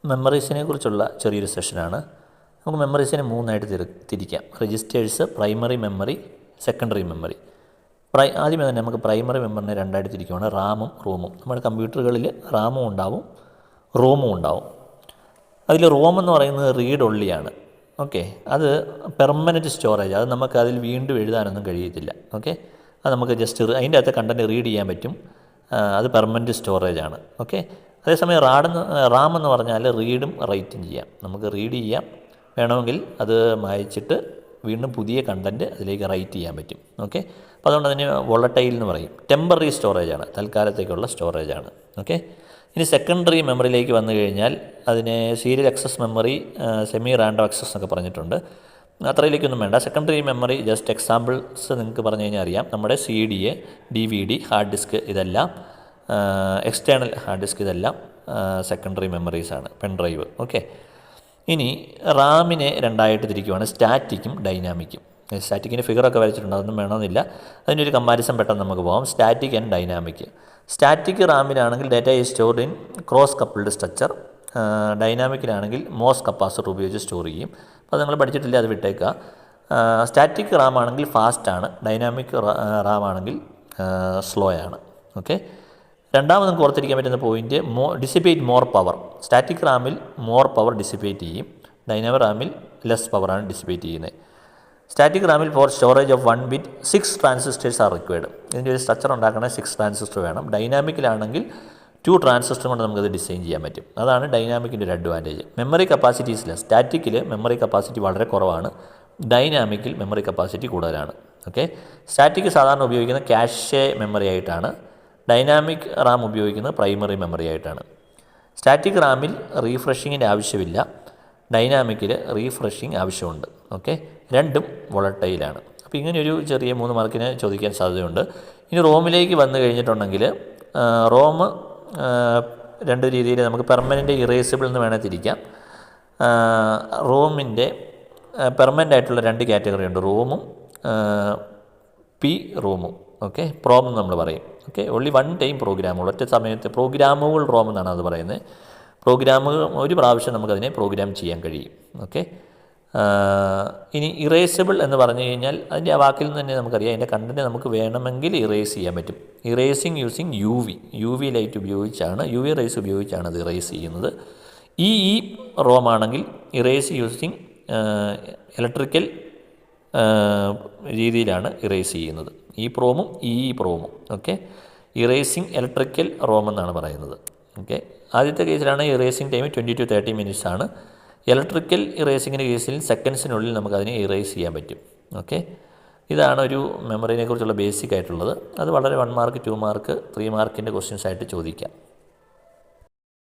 മെമ്മറീസിനെ കുറിച്ചുള്ള ചെറിയൊരു സെഷനാണ്. നമുക്ക് മെമ്മറീസിനെ മൂന്നായിട്ട് തിരിക്കാം. Registers, primary memory, secondary memory. ആദ്യമേ തന്നെ നമുക്ക് പ്രൈമറി മെമ്മറിനെ രണ്ടായിട്ട് തിരിക്കുകയാണ്, റാമും റോമും. നമ്മുടെ കമ്പ്യൂട്ടറുകളിൽ റാമും ഉണ്ടാവും, റോമും ഉണ്ടാവും. അതിൽ റോം എന്ന് പറയുന്നത് റീഡ് ഒള്ളിയാണ്. ഓക്കെ, അത് പെർമനൻറ്റ് സ്റ്റോറേജ്. അത് നമുക്ക് അതിൽ വീണ്ടും എഴുതാനൊന്നും കഴിയത്തില്ല. ഓക്കെ, അത് നമുക്ക് ജസ്റ്റ് അതിൻ്റെ അകത്ത് കണ്ടൻറ്റ് റീഡ് ചെയ്യാൻ പറ്റും. അത് പെർമനൻറ്റ് സ്റ്റോറേജാണ്. ഓക്കെ, അതേസമയം റാം എന്ന് പറഞ്ഞാൽ റീഡും റൈറ്റും ചെയ്യാം. നമുക്ക് റീഡ് ചെയ്യാം, വേണമെങ്കിൽ അത് മായ്ച്ചിട്ട് വീണ്ടും പുതിയ കണ്ടൻറ്റ് അതിലേക്ക് റൈറ്റ് ചെയ്യാൻ പറ്റും. ഓക്കെ, അപ്പോൾ അതുകൊണ്ട് അതിന് വോളട്ടൈൽ എന്ന് പറയും. ടെമ്പററി സ്റ്റോറേജാണ്, തൽക്കാലത്തേക്കുള്ള സ്റ്റോറേജാണ്. ഓക്കെ, ഇനി സെക്കൻഡറി മെമ്മറിയിലേക്ക് വന്നു കഴിഞ്ഞാൽ അതിനെ serial access memory, semi random access എന്നൊക്കെ പറഞ്ഞിട്ടുണ്ട്. അത്രയിലേക്കൊന്നും വേണ്ട. സെക്കൻഡറി മെമ്മറി ജസ്റ്റ് എക്സാമ്പിൾസ് നിങ്ങൾക്ക് പറഞ്ഞു കഴിഞ്ഞാൽ അറിയാം. നമ്മുടെ CD, DVD, ഹാർഡ് ഡിസ്ക്, ഇതെല്ലാം എക്സ്റ്റേണൽ ഹാർഡ് ഡിസ്ക്, ഇതെല്ലാം സെക്കൻഡറി മെമ്മറീസാണ്, പെൻ ഡ്രൈവ്. ഓക്കെ, ഇനി റാമിനെ രണ്ടായിട്ട് തിരിക്കുവാണ്, സ്റ്റാറ്റിക്കും ഡൈനാമിക്കും. സ്റ്റാറ്റിക്കിൻ്റെ ഫിഗറൊക്കെ വരച്ചിട്ടുണ്ട്, അതൊന്നും വേണമെന്നില്ല. അതിൻ്റെ ഒരു കമ്പാരിസൺ പെട്ടെന്ന് നമുക്ക് പോകാം. Static and dynamic. സ്റ്റാറ്റിക് റാമിലാണെങ്കിൽ data is stored in cross coupled structure. ഡൈനാമിക്കിലാണെങ്കിൽ മോസ് കപ്പാസിറ്റർ ഉപയോഗിച്ച് സ്റ്റോർ ചെയ്യും. അപ്പോൾ നിങ്ങൾ പഠിച്ചിട്ടില്ല, അത് വിട്ടേക്കുക. സ്റ്റാറ്റിക് റാം ആണെങ്കിൽ ഫാസ്റ്റാണ്, ഡൈനാമിക് റാം ആണെങ്കിൽ സ്ലോ ആണ്. ഓക്കെ, രണ്ടാമത് നമുക്ക് ഓർത്തിരിക്കാൻ പറ്റുന്ന point, dissipate more power. Static റാമിൽ മോർ പവർ ഡിസിപ്പേറ്റ് ചെയ്യും, ഡൈനാമിക് റാമിൽ ലെസ് പവറാണ് ഡിസിപ്പേറ്റ് ചെയ്യുന്നത്. സ്റ്റാറ്റിക് റാമിൽ for storage of 1 bit 6 transistors are required. ഇതിൻ്റെ ഒരു സ്ട്രക്ചർ ഉണ്ടാക്കണമെങ്കിൽ 6 ട്രാൻസിസ്റ്റർ വേണം. ഡൈനാമിക്കിലാണെങ്കിൽ 2 ട്രാൻസിസ്റ്റർ കൊണ്ട് നമുക്കത് ഡിസൈൻ ചെയ്യാൻ പറ്റും. അതാണ് ഡൈനാമിക്കിൻ്റെ ഒരു അഡ്വാൻറ്റേജ്. മെമ്മറി കപ്പാസിറ്റി ഇല്ല. സ്റ്റാറ്റിക്കിൽ മെമ്മറി കപ്പാസിറ്റി വളരെ കുറവാണ്, ഡൈനാമിക്കിൽ മെമ്മറി കപ്പാസിറ്റി കൂടുതലാണ്. ഓക്കെ, സ്റ്റാറ്റിക് സാധാരണ ഉപയോഗിക്കുന്ന ക്യാഷെ മെമ്മറി ആയിട്ടാണ്, ഡൈനാമിക് റാം ഉപയോഗിക്കുന്നത് പ്രൈമറി മെമ്മറി ആയിട്ടാണ്. സ്റ്റാറ്റിക് റാമിൽ റീഫ്രഷിങ്ങിൻ്റെ ആവശ്യമില്ല, ഡൈനാമിക്കിൽ റീഫ്രഷിങ് ആവശ്യമുണ്ട്. ഓക്കെ, രണ്ടും വോളട്ടൈലാണ്. അപ്പോൾ ഇങ്ങനെയൊരു ചെറിയ 3 മാർക്കിന് ചോദിക്കാൻ സാധ്യതയുണ്ട്. ഇനി റോമിലേക്ക് വന്നു കഴിഞ്ഞിട്ടുണ്ടെങ്കിൽ റോം രണ്ട് രീതിയിൽ നമുക്ക് പെർമനൻറ്റ്, ഇറേസിബിൾ എന്ന് വേണേൽ തിരിക്കാം. റോമിൻ്റെ പെർമനൻ്റ് ആയിട്ടുള്ള 2 കാറ്റഗറി ഉണ്ട്, റോമും റോമും. ഓക്കെ, പ്രോം എന്ന് നമ്മൾ പറയും. ഓക്കെ, ഓൺലി 1 ടൈം പ്രോഗ്രാമുകൾ, ഒറ്റ സമയത്ത് പ്രോഗ്രാമുകൾ റോം എന്നാണ് അത് പറയുന്നത്. പ്രോഗ്രാമുകൾ ഒരു പ്രാവശ്യം നമുക്കതിനെ പ്രോഗ്രാം ചെയ്യാൻ കഴിയും. ഓക്കെ, ഇനി ഇറേസിബിൾ എന്ന് പറഞ്ഞു കഴിഞ്ഞാൽ അതിൻ്റെ ആ വാക്കിൽ നിന്ന് തന്നെ നമുക്കറിയാം, അതിൻ്റെ കണ്ടൻറ്റ് നമുക്ക് വേണമെങ്കിൽ ഇറേസ് ചെയ്യാൻ പറ്റും. ഇറേസിങ് യൂസിങ് UV ലൈറ്റ് ഉപയോഗിച്ചാണ്, UV റേസ് ഉപയോഗിച്ചാണ് അത് ഇറേസ് ചെയ്യുന്നത്. ഈ റോം ആണെങ്കിൽ ഇറേസ് യൂസിങ് ഇലക്ട്രിക്കൽ രീതിയിലാണ് ഇറേസ് ചെയ്യുന്നത്. ഈ പ്രോമും പ്രോമും. ഓക്കെ, ഇറേസിങ് ഇലക്ട്രിക്കൽ റോം എന്നാണ് പറയുന്നത്. ഓക്കെ, ആദ്യത്തെ കേസിലാണ് ഇറേസിങ് ടൈം 20 to 30 minutes ആണ്. ഇലക്ട്രിക്കൽ ഇറേസിങ്ങിൻ്റെ കേസിൽ സെക്കൻഡ്സിനുള്ളിൽ നമുക്കതിനെ ഇറേസ് ചെയ്യാൻ പറ്റും. ഓക്കെ, ഇതാണ് ഒരു മെമ്മറിനെ കുറിച്ചുള്ള ബേസിക് ആയിട്ടുള്ളത്. അത് വളരെ 1 മാർക്ക്, 2 മാർക്ക്, 3 മാർക്കിൻ്റെ ക്വസ്റ്റ്യൻസ് ആയിട്ട് ചോദിക്കാം.